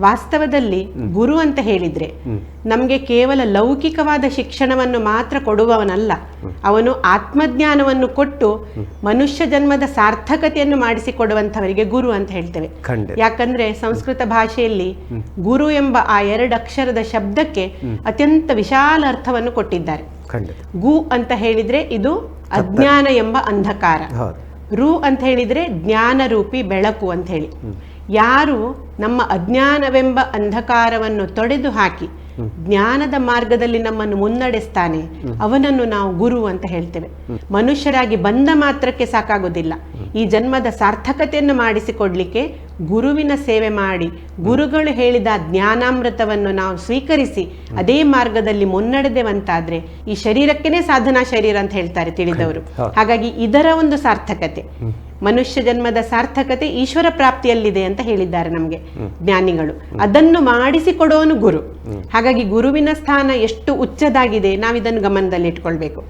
ವಾಸ್ತವದಲ್ಲಿ ಗುರು ಅಂತ ಹೇಳಿದ್ರೆ ನಮಗೆ ಕೇವಲ ಲೌಕಿಕವಾದ ಶಿಕ್ಷಣವನ್ನು ಮಾತ್ರ ಕೊಡುವವನಲ್ಲ, ಅವನು ಆತ್ಮಜ್ಞಾನವನ್ನು ಕೊಟ್ಟು ಮನುಷ್ಯ ಜನ್ಮದ ಸಾರ್ಥಕತೆಯನ್ನು ಮಾಡಿಸಿಕೊಡುವಂಥವರಿಗೆ ಗುರು ಅಂತ ಹೇಳ್ತೇವೆ. ಯಾಕಂದ್ರೆ ಸಂಸ್ಕೃತ ಭಾಷೆಯಲ್ಲಿ ಗುರು ಎಂಬ ಆ 2 ಅಕ್ಷರದ ಶಬ್ದಕ್ಕೆ ಅತ್ಯಂತ ವಿಶಾಲ ಅರ್ಥವನ್ನು ಕೊಟ್ಟಿದ್ದಾರೆ. ಗು ಅಂತ ಹೇಳಿದ್ರೆ ಇದು ಅಜ್ಞಾನ ಎಂಬ ಅಂಧಕಾರ, ರು ಅಂತ ಹೇಳಿದ್ರೆ ಜ್ಞಾನ ರೂಪಿ ಬೆಳಕು ಅಂತ ಹೇಳಿ. ಯಾರು ನಮ್ಮ ಅಜ್ಞಾನವೆಂಬ ಅಂಧಕಾರವನ್ನು ತೊಡೆದು ಹಾಕಿ ಜ್ಞಾನದ ಮಾರ್ಗದಲ್ಲಿ ನಮ್ಮನ್ನು ಮುನ್ನಡೆಸ್ತಾನೆ ಅವನನ್ನು ನಾವು ಗುರು ಅಂತ ಹೇಳ್ತೇವೆ. ಮನುಷ್ಯರಾಗಿ ಬಂದ ಮಾತ್ರಕ್ಕೆ ಸಾಕಾಗುವುದಿಲ್ಲ, ಈ ಜನ್ಮದ ಸಾರ್ಥಕತೆಯನ್ನು ಮಾಡಿಸಿಕೊಡ್ಲಿಕ್ಕೆ ಗುರುವಿನ ಸೇವೆ ಮಾಡಿ ಗುರುಗಳು ಹೇಳಿದ ಜ್ಞಾನಾಮೃತವನ್ನು ನಾವು ಸ್ವೀಕರಿಸಿ ಅದೇ ಮಾರ್ಗದಲ್ಲಿ ಮುನ್ನಡೆದೇವಂತಾದ್ರೆ ಈ ಶರೀರಕ್ಕೇನೆ ಸಾಧನಾ ಶರೀರ ಅಂತ ಹೇಳ್ತಾರೆ ತಿಳಿದವರು. ಹಾಗಾಗಿ ಇದರ ಒಂದು ಸಾರ್ಥಕತೆ, ಮನುಷ್ಯ ಜನ್ಮದ ಸಾರ್ಥಕತೆ ಈಶ್ವರ ಪ್ರಾಪ್ತಿಯಲ್ಲಿದೆ ಅಂತ ಹೇಳಿದ್ದಾರೆ ನಮಗೆ ಜ್ಞಾನಿಗಳು. ಅದನ್ನು ಮಾಡಿಸಿಕೊಡೋನು ಗುರು. ಹಾಗಾಗಿ ಗುರುವಿನ ಸ್ಥಾನ ಎಷ್ಟು ಉಚ್ಚದಾಗಿದೆ ನಾವಿದನ್ನು ಗಮನದಲ್ಲಿ ಇಟ್ಕೊಳ್ಬೇಕು.